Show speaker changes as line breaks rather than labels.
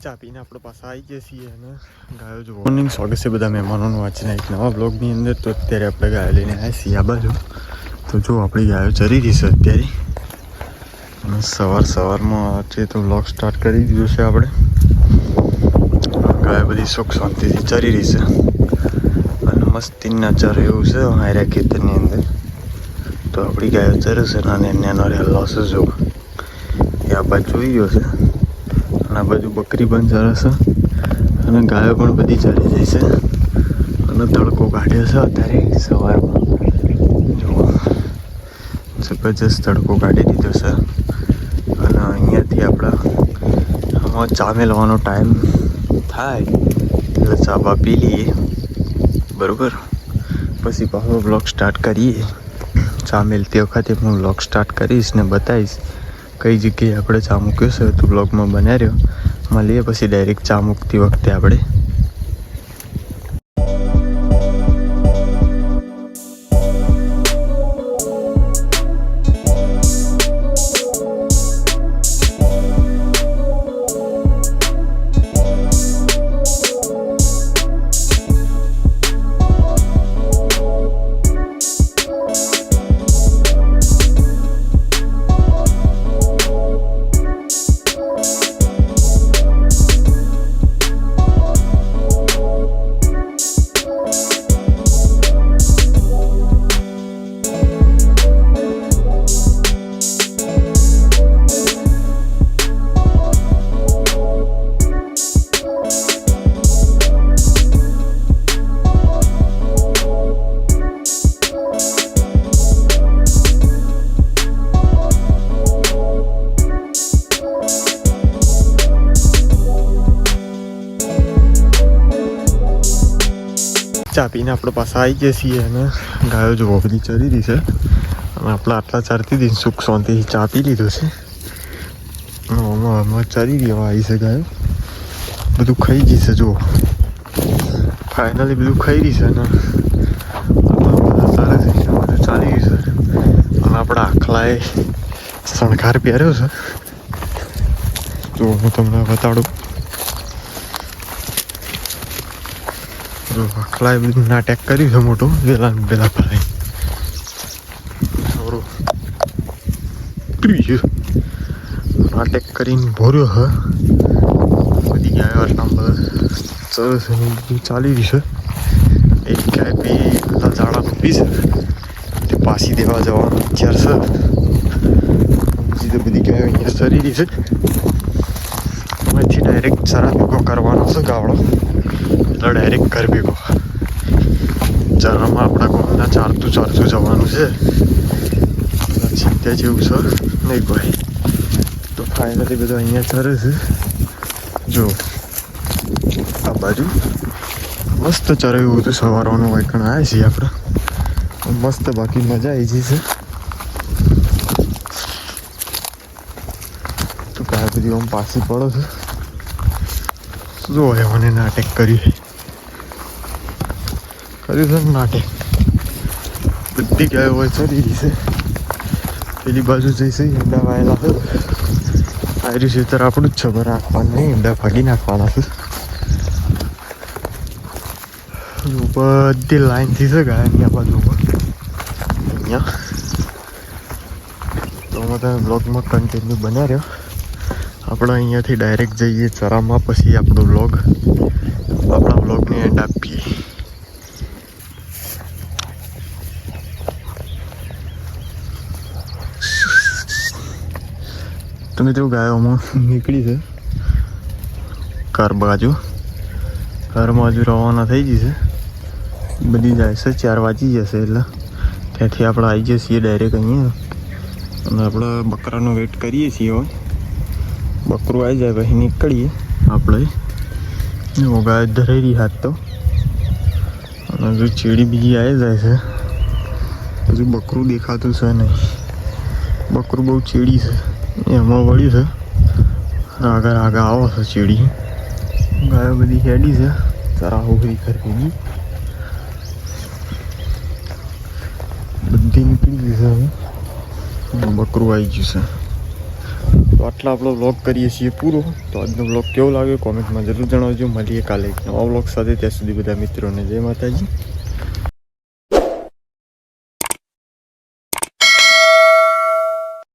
ચા પીને આપણે પાછા આવી ગયા છીએ અને ગાયો જો મોર્નિંગ સ્વાગત છે બધા મહેમાનોનું વાંચીને એક નવા બ્લોગની અંદર. તો અત્યારે આપણે ગાયો લઈને આવ્યા છીએ આ બાજુ. તો જો આપણી ગાયો ચરી રહી છે અત્યારે અને સવારમાં આજે તો બ્લોગ સ્ટાર્ટ કરી દીધો છે આપણે. ગાયો બધી સુખ શાંતિથી ચરી રહી છે અને મસ્તીના ચર એવું છે હાર્યા ખેતરની અંદર. તો આપણી ગાયો ચરે છે નાની નાનો રહેલો છે જો એ આ બાજુ જોઈ ગયો છે અને આ બાજુ બકરી પણ ચરે છે અને ગાયો પણ બધી ચરી જાય છે અને તડકો કાઢ્યો છે અત્યારે સવારમાં. જો જબરજસ્ત તડકો કાઢી દીધો છે અને અહીંયાથી આપણા આમાં ચા મેળવાનો ટાઈમ થાય એટલે ચા બા પી લઈએ બરાબર. પછી પાછો બ્લોગ સ્ટાર્ટ કરીએ. ચા મેળતી વખતે હું બ્લોગ સ્ટાર્ટ કરીશ ને બતાવીશ કઈ જગ્યાએ આપણે ચા મૂક્યો છે. તો બ્લોગમાં બન્યા રહ્યો. મળીએ પછી ડાયરેક્ટ ચા મૂકતી વખતે આપણે. ચા પીને આપણે પાછા આવી ગયા છીએ અને ગાયો જો બધી ચરી રહી છે અને આપણે આટલા ચારથી દિન સુખ શાંતિથી ચા પી લીધો છે. હમણાં ચરી રહેવા આવી છે ગાયો. બધું ખાઈ ગઈ છે જો ફાઇનલી બધું ખાઈ રહી છે અને બધા સારા છે બધું ચાલી ગયું છે. અને આપણા આખલાએ શણગાર પહેર્યો છે જો હું તમને બતાડું. આખલાએ બધું નાટક કર્યું છે મોટું વેલા પેલા ભરાય નાટક કરીને ભર્યો હ બધી ગાયો આટલા બધા સરસ બધું ચાલી રહ્યું છે. એક ગાય બી બધા ઝાડા ખૂપી છે તે પાછી દેવા જવાનો વિચાર છે. બીજી તો બધી ગાયો અહીંયા ચરી રહી છે. અહીંથી ડાયરેક્ટ ચરા ભેગો કરવાનો છે ગાવડો એટલે ડાયરેક્ટ ઘર ભેગો. ચરામાં આપણા ગામના ચારતું જવાનું છે. ચિંતા જેવું છે નહીં ભાઈ. તો ફાઇનલી બધું અહીંયા ચરે છે જો આ બાજુ મસ્ત ચરે એવું હતું. સવારનું વાયકણ આવ્યા છીએ આપણે મસ્ત. બાકી મજા આવી જશે. તો કાંઈ બધી આમ પાછી પડો છે જો મને નાટક કર્યું છે ને નાટક. બધી ગાયો હોય ચરી રહી છે. પેલી બાજુ જઈશે ઈંડા વાયેલા છે. આર્યું ખેતર આપણું જ છે પર રાખવાનું નહીં. ઈંડા ભાગી નાખવાના છે. બધી લાઈનથી છે ગાયની આ બાજુ અહીંયા. તો અમે તમે બ્લોગમાં કન્ટિન્યુ બન્યા રહ્યો. આપણે અહીંયાથી ડાયરેક્ટ જઈએ ચરામાં પછી આપણો આપણા બ્લોગને એન્ડ આપીએ. તો મિત્રો ગાયોમાં નીકળી છે ઘર બાજુ રવાના થઈ જશે. બધી જાય છે 4 વાગી જશે એટલે ત્યાંથી આપણે આવી જઈએ છીએ ડાયરેક્ટ અહીંયા. અને આપણે બકરાનો વેઇટ કરીએ છીએ. હવે બકરું આવી જાય પછી નીકળીએ આપણે. ગાય ધરાઈ રહી હાથ તો અને હજુ ચેડી બીજી આવી જાય છે. હજુ બકરું દેખાતું છે નહીં. બકરું બહુ ચેડી છે એમાં વળ્યું છે. આગળ આવો છે ચેડી. ગાયો બધી હેડી છે ચરાહો બધી ખરીદી બધી નીકળી ગઈ છે. હવે બકરું આવી ગયું છે. તો આટલા આપણો વ્લોગ કરીએ છીએ પૂરો. તો આજનો વ્લોગ કેવો લાગ્યો કોમેન્ટમાં જરૂર જણાવજો. મળીએ કાલે એક નવા વ્લોગ સાથે. ત્યાં સુધી બધા મિત્રોને જય માતાજી.